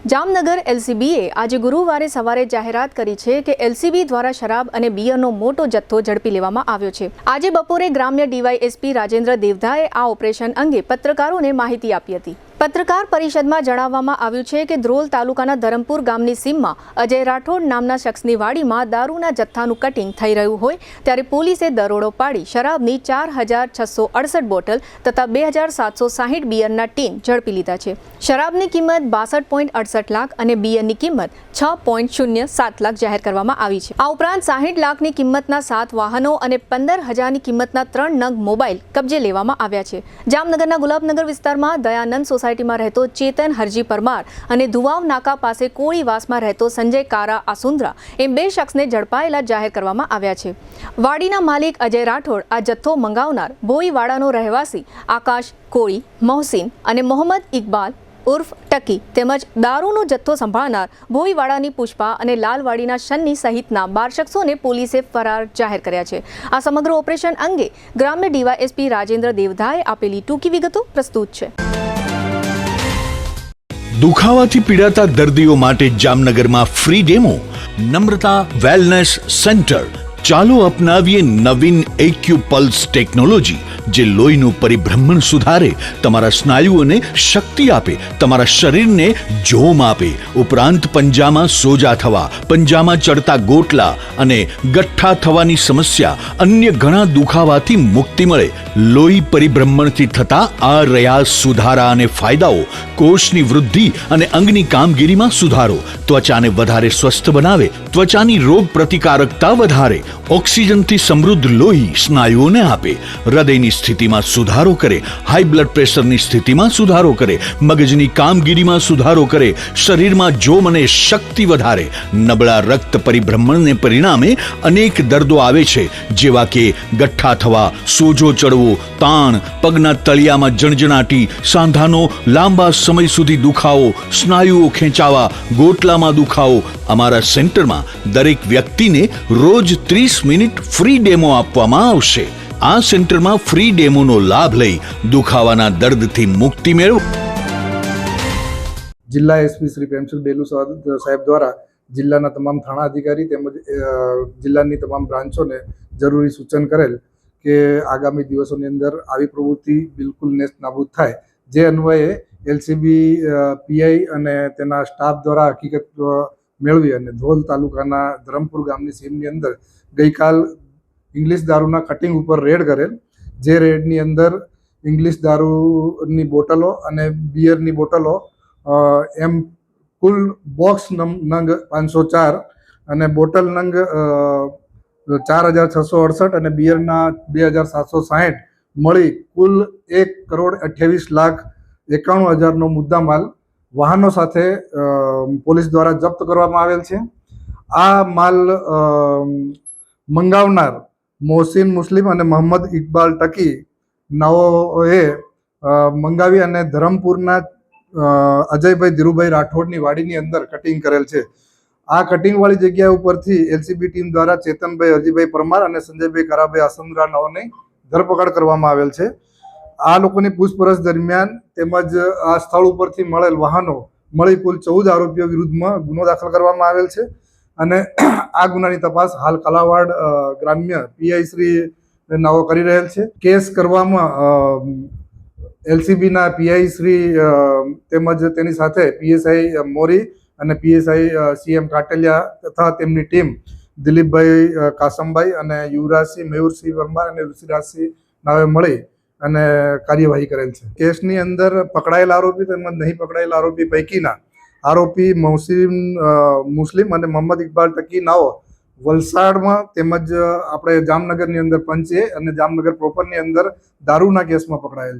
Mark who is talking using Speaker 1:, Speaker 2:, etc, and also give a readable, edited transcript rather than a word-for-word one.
Speaker 1: જામનગર એલસીબીએ આજે ગુરુવારે સવારે જાહેરાત કરી છે કે એલસીબી દ્વારા શરાબ અને બિયરનો મોટો જથ્થો ઝડપી લેવામાં આવ્યો છે। આજે બપોરે ગ્રામ્ય ડીવાયએસપી રાજેન્દ્ર દેવધાએ આ ઓપરેશન અંગે પત્રકારોને માહિતી આપી હતી। પત્રકાર પરિષદમાં જણાવવામાં આવ્યું છે કે ધ્રોલ તાલુકાના ધરમપુર ગામની સીમમાં અજય રાઠોડ નામના શખ્સની વાડીમાં દારૂના જથ્થાનું કટિંગ થઈ રહ્યું હોય ત્યારે પોલીસે દરોડો પાડી શરાબની 4668 બોટલ તથા 2760 બિયરના ટીન ઝડપી લીધા છે। શરાબની કિંમત 62.68 લાખ અને બિયરની કિંમત 6.07 લાખ જાહેર કરવામાં આવી છે। આ ઉપરાંત 60 લાખની કિંમતના 7 વાહનો અને 15,000ની કિંમતના 3 નંગ મોબાઈલ કબજે લેવામાં આવ્યા છે। જામનગરના ગુલાબનગર વિસ્તારમાં દયાનંદ સોસાયટીમાં રહેતો ચેતન હરજી પરમાર અને ધુવાવ નાકા પાસે કોળીવાસમાં રહેતો સંજય કારા આસુંદ્રા એમ 2 શખ્સને ઝડપાયેલા જાહેર કરવામાં આવ્યા છે। વાડીના માલિક અજય રાઠોડ આ જથ્થો મંગાવનાર ભોઈવાડાનો રહેવાસી આકાશ કોળી, મોહસિન અને મોહમ્મદ ઇકબાલ ઉર્ફ ટકી તેમજ દારૂનો જથ્થો સંભાળનાર ભોઈવાડાની પુષ્પા અને લાલવાડીના શન્ની સહિતના 12 શખ્સોને પોલીસે ફરાર જાહેર કર્યા છે। આ સમગ્ર ઓપરેશન અંગે ગ્રામ્ય ડીવાયએસપી રાજેન્દ્ર દેવધાએ આપેલી ટૂંકી વિગતો પ્રસ્તુત છે।
Speaker 2: દુખાવાથી પીડાતા દર્દીઓ માટે જામનગરમાં ફ્રી ડેમો નમ્રતા વેલનેસ સેન્ટર। ચાલો અપનાવીએ નવીન એક્યુપલ્સ ટેકનોલોજી જે લોહીનું પરિભ્રમણ સુધારે, તમારા સ્નાયુઓને શક્તિ આપે, તમારા શરીરને જોમ આપે, ઉપરાંત પંજામાં સોજા થવા, પંજામાં ચડતા ગોટલા અને ગઠ્ઠા થવાની સમસ્યા, અન્ય ઘણા દુખાવાથી મુક્તિ મળે। લોહી પરિભ્રમણથી થતા આ રહ્યા સુધારા અને ફાયદાઓ કોષની વૃદ્ધિ અને અંગની કામગીરીમાં સુધારો, ત્વચાને વધારે સ્વસ્થ બનાવે, ત્વચાની રોગ પ્રતિકારકતા વધારે, ઓક્સિજનથી સમૃદ્ધ લોહી સ્નાયુઓને આપે, હૃદયની સ્થિતિમાં સુધારો કરે, હાઈ બ્લડ પ્રેશરની સ્થિતિમાં સુધારો કરે, મગજની કામગીરીમાં સુધારો કરે, શરીરમાં જોમ અને શક્તિ વધારે। નબળા રક્ત પરિભ્રમણને પરિણામે અનેક દર્દો આવે છે જેવા કે ગઠ્ઠા થવા, સોજો ચડવો, તાણ, પગના તળિયામાં જણજણાટી, સાંધાનો લાંબા સમય સુધી દુખાવો, સ્નાયુઓ ખેંચાવા, ગોટલામાં દુખાવો। અમારા સેન્ટરમાં દરેક વ્યક્તિને રોજ 30 મિનિટ ફ્રી ડેમો આપવામાં આવશે। આ સેન્ટરમાં ફ્રી ડેમોનો લાભ લઈ દુખાવાના દર્દથી મુક્તિ મેળવો।
Speaker 3: જિલ્લા એસપી શ્રી પ્રેમસિંહ ડેલુ સાહેબ દ્વારા જિલ્લાના તમામ થાણા અધિકારી તેમજ જિલ્લાની તમામ બ્રાન્ચોને જરૂરી સૂચન કરેલ કે આગામી દિવસોની અંદર આવી પ્રવૃત્તિ બિલકુલ નેસ્ત નાબૂદ થાય। જે અન્વયે એલસીબી પીઆઈ અને તેના સ્ટાફ દ્વારા હકીકત મેળવી અને ધ્રોલ તાલુકાના ધરમપુર ગામની સીમની અંદર ગઈકાલ ઇંગ્લિશ દારૂના કટિંગ ઉપર રેડ કરેલ। જે રેડની અંદર ઇંગ્લિશ દારૂની બોટલો અને બિયરની બોટલો એમ કુલ બોક્સ નંગ 504 અને બોટલ નંગ 4668 અને બિયરના 2760 મળી કુલ 1,28,91,000નો મુદ્દામાલ વાહનો સાથે પોલીસ દ્વારા જપ્ત કરવામાં આવેલ છે। આ માલ મંગાવનાર મોહસિન મુસ્લિમ અને મોહમ્મદ ઇકબાલ ટકી નાઓએ મંગાવી અને ધરમપુરના અજયભાઈ ધીરુભાઈ રાઠોડની વાડીની અંદર કટિંગ કરેલ છે। આ કટિંગવાળી જગ્યા ઉપરથી એલસીબી ટીમ દ્વારા ચેતનભાઈ હરજીભાઈ પરમાર અને સંજયભાઈ કારાભાઈ આસંદ્રા નાઓની ધરપકડ કરવામાં આવેલ છે। આ લોકોની પૂછપરછ દરમિયાન તેમજ આ સ્થળ ઉપરથી મળેલ વાહનો મળી કુલ 14 આરોપીઓ વિરુદ્ધમાં ગુનો દાખલ કરવામાં આવેલ છે અને આ ગુનાની તપાસ હાલ કાલાવાડ ગ્રામ્ય પીઆઈ શ્રી નાઓ કરી રહેલ છે। કેસ કરવામાં એલસીબીના પીઆઈ શ્રી તેમજ તેની સાથે પીએસઆઈ મોરી અને પીએસઆઈ સીએમ કાટલિયા તથા તેમની ટીમ દિલીપભાઈ કાસમભાઈ અને યુવરાજસિંહ મેહુરસિંહ વર્મા અને ઋષિરાજસિંહ નાવે મળી અને કાર્યવાહી કરેલ છે। કેસની અંદર પકડાયેલ આરોપી તેમજ નહીં પકડાયેલ આરોપી પૈકીના આરોપી મોહસિન મુસ્લિમ અને મોહમ્મદ ઇકબાલ ટકી નાઓ વલસાડમાં તેમજ આપણે જામનગરની અંદર પંચે અને જામનગર પ્રોપરની અંદર દારૂના કેસમાં પકડાયેલ છે।